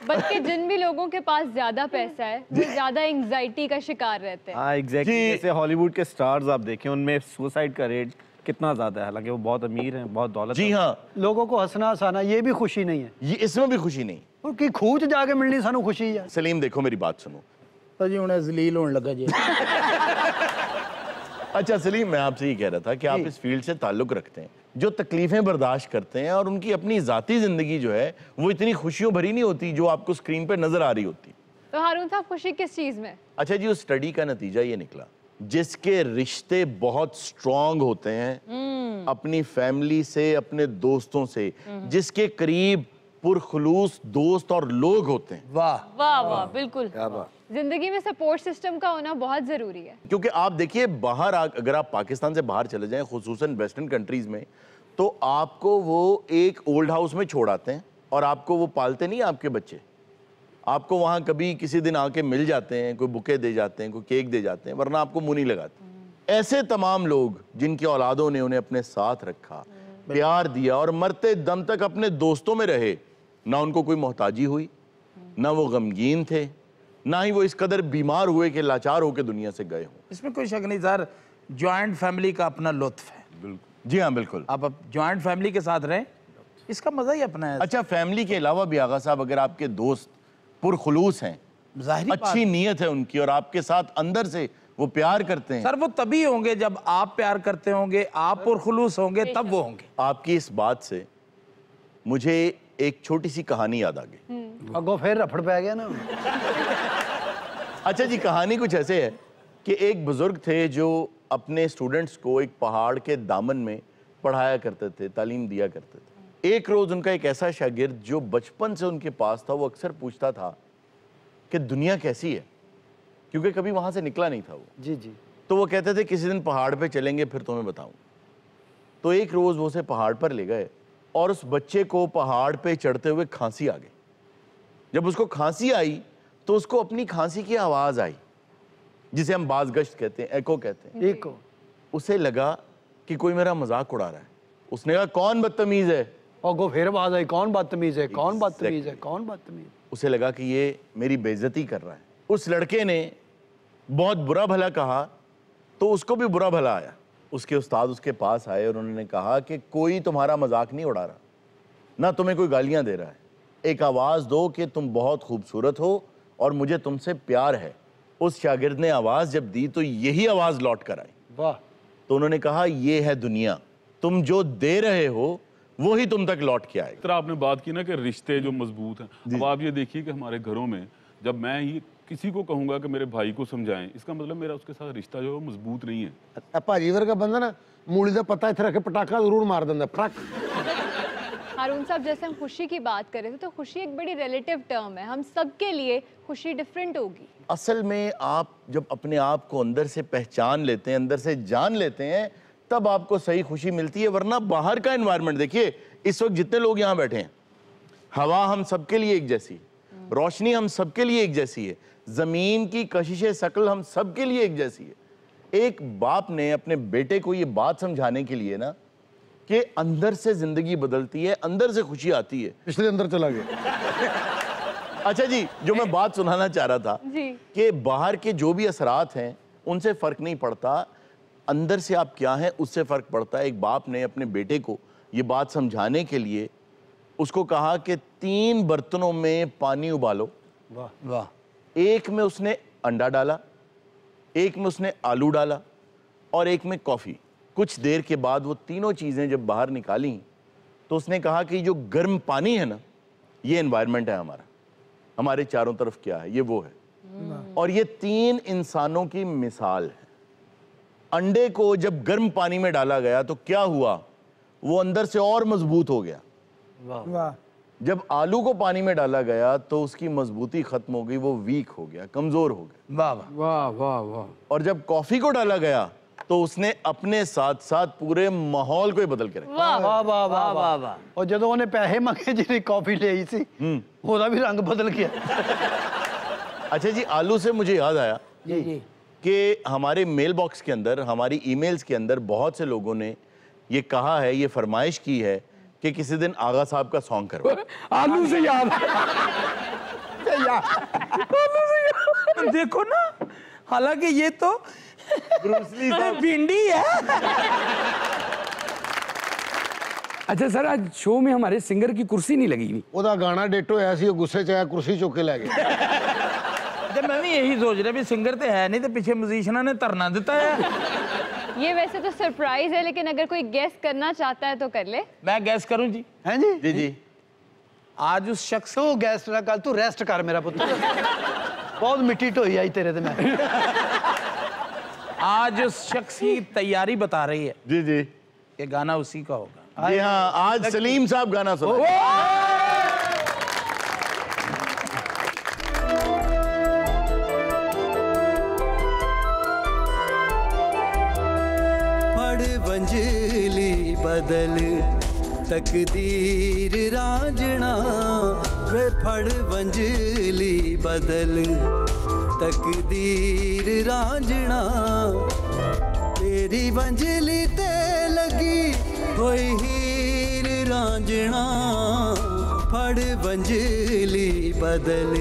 बल्कि जिन भी लोगों के पास ज्यादा पैसा है वो ज्यादा एंग्जाइटी का शिकार रहते हैं। हाँ एग्जैक्टली। जैसे हॉलीवुड के स्टार्स आप देखें, उनमें सुसाइड का रेट कितना ज्यादा है, हालांकि वो बहुत अमीर हैं, बहुत दौलत। जी हाँ, लोगों को हंसना हंसाना ये भी खुशी नहीं है, ये इसमें भी खुशी नहीं। उनकी खूच जाके मिलनी सानू खुशी है। सलीम देखो मेरी बात सुनो। जी उन्हें जलील होने लगा जी। अच्छा सलीम, मैं आपसे ये कह रहा था कि आप इस फील्ड से ताल्लुक रखते हैं, जो तकलीफें बर्दाश्त करते हैं और उनकी अपनी जाती जिंदगी जो है वो इतनी खुशियों भरी नहीं होती जो आपको स्क्रीन पे नजर आ रही होती। तो हारून साहब खुशी किस चीज में? अच्छा जी, उस स्टडी का नतीजा ये निकला, जिसके रिश्ते बहुत स्ट्रॉन्ग होते हैं अपनी फैमिली से, अपने दोस्तों से, जिसके करीब पुरखुलूस दोस्त और लोग होते हैं। वाह वाह वाह, बिल्कुल। जिंदगी में सपोर्ट सिस्टम का होना बहुत ज़रूरी है। क्योंकि आप देखिए बाहर अगर आप पाकिस्तान से बाहर चले जाएं, खुसूसन वेस्टर्न कंट्रीज में, तो आपको वो एक ओल्ड हाउस में छोड़ आते हैं और आपको वो पालते नहीं आपके बच्चे, आपको वहाँ कभी किसी दिन आके मिल जाते हैं, कोई बुके दे जाते हैं, कोई केक दे जाते हैं, वरना आपको मुंह नहीं लगाते। ऐसे तमाम लोग जिनकी औलादों ने उन्हें अपने साथ रखा, प्यार दिया और मरते दम तक अपने दोस्तों में रहे, ना उनको कोई मोहताजी हुई, ना वो गमगीन थे, ना ही वो इस कदर बीमार हुए कि लाचार होकर दुनिया से गए हों। इसमें कोई शक नहीं सर, जॉइंट फैमिली का अपना लुत्फ है। बिल्कुल जी हाँ, बिल्कुल। आप जॉइंट फैमिली के साथ रहें, इसका मजा ही अपना है। अच्छा, फैमिली के अलावा भी आगा साहब, अगर आपके दोस्त पुरखुलूस हैं, अच्छी नीयत है उनकी और आपके साथ अंदर से वो प्यार करते हैं, सर वो तभी होंगे जब आप प्यार करते होंगे, आप पुरखुलूस होंगे, तब वो होंगे। आपकी इस बात से मुझे एक छोटी सी कहानी याद आ गई। अगो फिर रफड़ पै गया ना। अच्छा जी, कहानी कुछ ऐसे है कि एक बुजुर्ग थे जो अपने स्टूडेंट्स को एक पहाड़ के दामन में पढ़ाया करते थे, तालीम दिया करते थे। एक रोज उनका एक ऐसा शागिर्द जो बचपन से उनके पास था, वो अक्सर पूछता था कि दुनिया कैसी है, क्योंकि कभी वहां से निकला नहीं था वो। जी जी। तो वो कहते थे किसी दिन पहाड़ पे चलेंगे फिर तुम्हें बताऊं। तो एक रोज वो उसे पहाड़ पर ले गए और उस बच्चे को पहाड़ पे चढ़ते हुए खांसी आ गई। जब उसको खांसी आई तो उसको अपनी खांसी की आवाज आई, जिसे हम बाज़गश्त कहते हैं, एको कहते हैं। एको। उसे लगा कि कोई मेरा मजाक उड़ा रहा है। उसने कहा कौन बदतमीज है? अगो फिर आवाज आई, कौन बदतमीज है, कौन बदतमीज है, कौन बदतमीज। उसे लगा कि ये मेरी बेइज्जती कर रहा है। उस लड़के ने बहुत बुरा भला कहा तो उसको भी बुरा भला आया। उसके उस्ताद उसके पास आए और उन्होंने कहा कि कोई तुम्हारा मजाक नहीं उड़ा रहा, ना तुम्हें कोई गालियां दे रहा है, एक आवाज़ दो कि तुम बहुत खूबसूरत हो और मुझे तुमसे प्यार है। उस शागिर्द ने आवाज़ जब दी तो यही आवाज़ लौट कर आई। वाह। तो उन्होंने कहा ये है दुनिया, तुम जो दे रहे हो वो ही तुम तक लौट के आएगा। तरह आपने बात की ना कि रिश्ते जो मजबूत हैं, अब आप ये देखिए कि हमारे घरों में जब मैं ये किसी को कहूंगा कि मेरे भाई को समझाएं, इसका मतलब मेरा उसके साथ रिश्ता जो है वो मजबूत नहीं है। भाजी वर्गा बंदा ना मूली का पत्ता इत्थे रख के पटाखा जरूर मार देंदा, फटक। हारून साहब, जैसे हम खुशी की बात कर रहे थे, तो खुशी एक बड़ी रिलेटिव टर्म है, हम सबके लिए खुशी डिफरेंट होगी। असल में आप जब अपने आप को अंदर से पहचान लेते हैं, अंदर से जान लेते हैं, तब आपको सही खुशी मिलती है। वरना बाहर का एनवायरनमेंट देखिए, इस वक्त जितने लोग यहाँ बैठे हैं, हवा हम सबके लिए एक जैसी, रोशनी हम सबके लिए एक जैसी है, जमीन की कशिशे शकल हम सबके लिए एक जैसी है। एक बाप ने अपने बेटे को ये बात समझाने के लिए ना कि अंदर से जिंदगी बदलती है, अंदर से खुशी आती है, इसलिए अंदर चला गया। अच्छा जी, जो मैं बात सुनाना चाह रहा था कि बाहर के जो भी असरात हैं उनसे फर्क नहीं पड़ता, अंदर से आप क्या हैं उससे फर्क पड़ता है। एक बाप ने अपने बेटे को ये बात समझाने के लिए उसको कहा कि 3 बर्तनों में पानी उबालो। वाह वाह। एक में उसने अंडा डाला, एक में उसने आलू डाला और एक में कॉफ़ी। कुछ देर के बाद वो तीनों चीज़ें जब बाहर निकाली तो उसने कहा कि जो गर्म पानी है ना, ये एनवायरनमेंट है हमारा, हमारे चारों तरफ क्या है, ये वो है। और ये 3 इंसानों की मिसाल है। अंडे को जब गर्म पानी में डाला गया तो क्या हुआ, वो अंदर से और मजबूत हो गया। वाह। जब आलू को पानी में डाला गया तो उसकी मजबूती खत्म हो गई, वो वीक हो गया, कमजोर हो गया। वाह वाह वाह वाह। और जब कॉफी को डाला गया तो उसने अपने साथ साथ पूरे माहौल को ही बदल के रखा। वाह वाह वाह वाह वाह वाह। और ਜਦੋਂ ਉਹਨੇ ਪੈਸੇ ਮੰਗੇ ਜਿਹੜੀ ਕਾਫੀ ਲਈ ਸੀ ਉਹਦਾ ਵੀ रंग बदल गया। अच्छा जी, आलू से मुझे याद आया कि हमारे मेल बॉक्स के अंदर, हमारी ईमेल्स के अंदर बहुत से लोगों ने ये कहा है, ये फरमाइश की है कि किसी दिन आगा साहब का सॉन्ग करवाओ। आलू से याद देखो ना, हालांकि ये तो भिंडी है। अच्छा सर, आज शो में हमारे सिंगर की कुर्सी नहीं लगी हुई। ਉਹਦਾ ਗਾਣਾ ਡੇਟ ਹੋਇਆ ਸੀ, ਉਹ ਗੁੱਸੇ 'ਚ ਆਇਆ, ਕੁਰਸੀ ਚੁੱਕ ਕੇ ਲੈ ਗਿਆ। जब मैं भी यही सोच रहा भी सिंगर तो है नहीं, तो पीछे म्यूजिशियन ने धरना देता है। ये वैसे तो सरप्राइज है, लेकिन अगर कोई गेस करना चाहता है तो कर ले। मैं गैस करूं जी? हैं जी? जी जी। आज उस शख्स तू गैस ना कर, तू रेस्ट कर मेरा पुत्र। बहुत मिट्टी ढोई आई तेरे ते मैं। आज उस शख्स की तैयारी बता रही है जी जी कि गाना उसी का होगा। जी हाँ, आज सलीम साहब गाना सुना। वंजली बदल तकदीर रांझणा वे फड़ वंजली बदल तकदीर रांझणा तेरी वंजली ते लगी होई हीर रांझणा फड़ वंजली बदल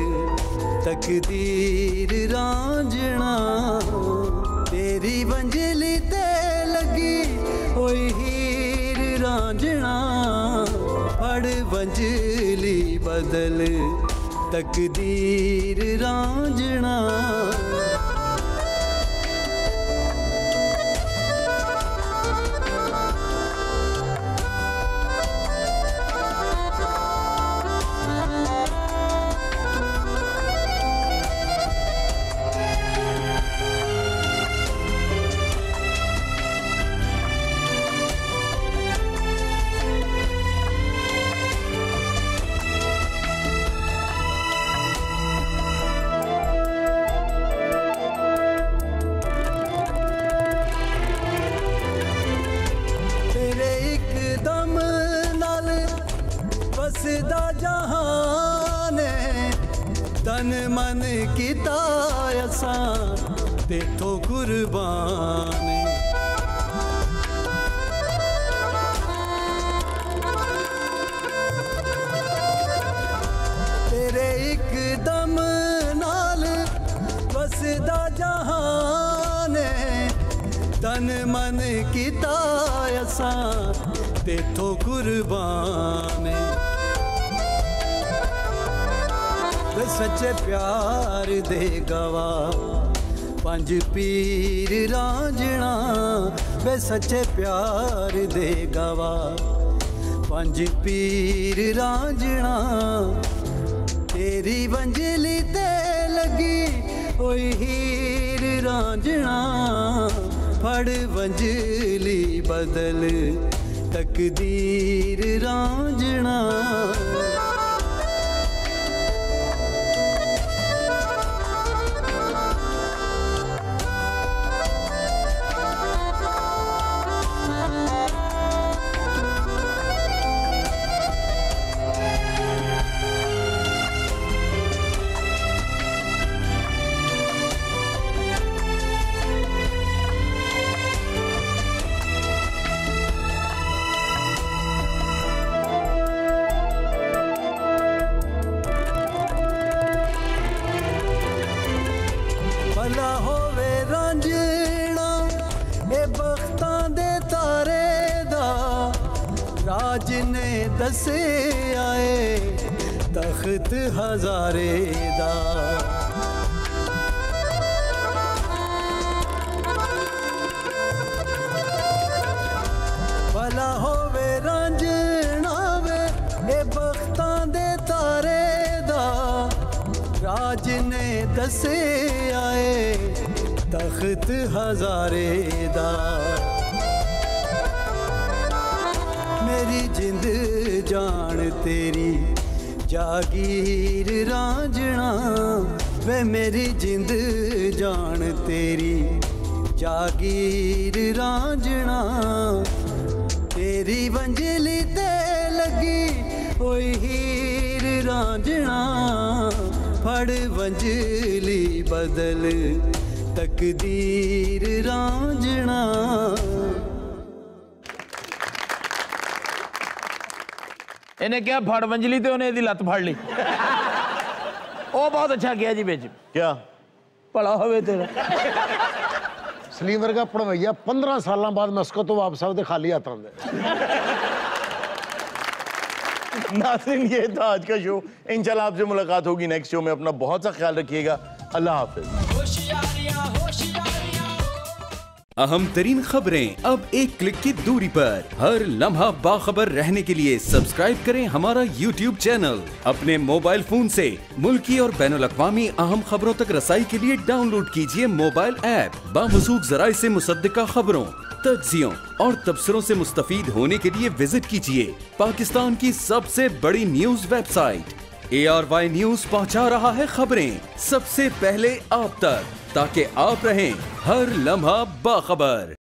तकदीर रांझणा तेरी वंजली ते लगी होई हीर रांझणा फड़ वंजली बदल तकदीर रांझणा बसदा जहान तन मन किता असान तेथों कुर्बान तेरे एक दम नाल बसदा जहान तन मन किता असान तेथों कुर्बान सच्चे प्यार दे गवाह पंज पीर रांझणा वे सच्चे प्यार दे गवाह पंज पीर रांझणा तेरी वंजली ते लगी होई हीर रांझणा फड़ वंजली बदल तकदीर रांझणा भला होवे रांझणा ए बख्तां दे तारे दा राज ने दसे आए तख्त हजारे दा भला होवे रांझणा वे ए बख्तां दे तारे दा राज ने दसे आए तख्त हजारे दा मेरी जिंद जान तेरी जागीर रांझणा वे मेरी जिंद जान तेरी जागीर रांझणा तेरी वंजली ते लगी होई हीर रांझणा फड़ वंजली बदल तकदीर रांझणा इन्हें क्या फड़ वंजली तो उन्हें लत फड़ ली ओ बहुत अच्छा किया जी बेच क्या भला होवे तेरा सलीम वर्गा पढ़वैया 15 साल बाद मस्को तो वापस आते खाली हाथ आते नाज़रीन ये था आज का शो। इंशाल्लाह आपसे मुलाकात होगी नेक्स्ट शो में। अपना बहुत सा ख्याल रखिएगा। अल्लाह हाफिज। अहम तरीन खबरें अब एक क्लिक की दूरी पर। हर लम्हा बाखबर रहने के लिए सब्सक्राइब करें हमारा YouTube चैनल। अपने मोबाइल फोन से मुल्की और बैनुल-अक़वामी अहम खबरों तक रसाई के लिए डाउनलोड कीजिए मोबाइल ऐप। बामसूख जराए से मुसद्दिका खबरों, तज्जियों और तबसरों से मुस्तफीद होने के लिए विजिट कीजिए पाकिस्तान की सबसे बड़ी न्यूज वेबसाइट। ARY न्यूज पहुंचा रहा है खबरें सबसे पहले आप तक, ताकि आप रहें हर लम्हा बाखबर।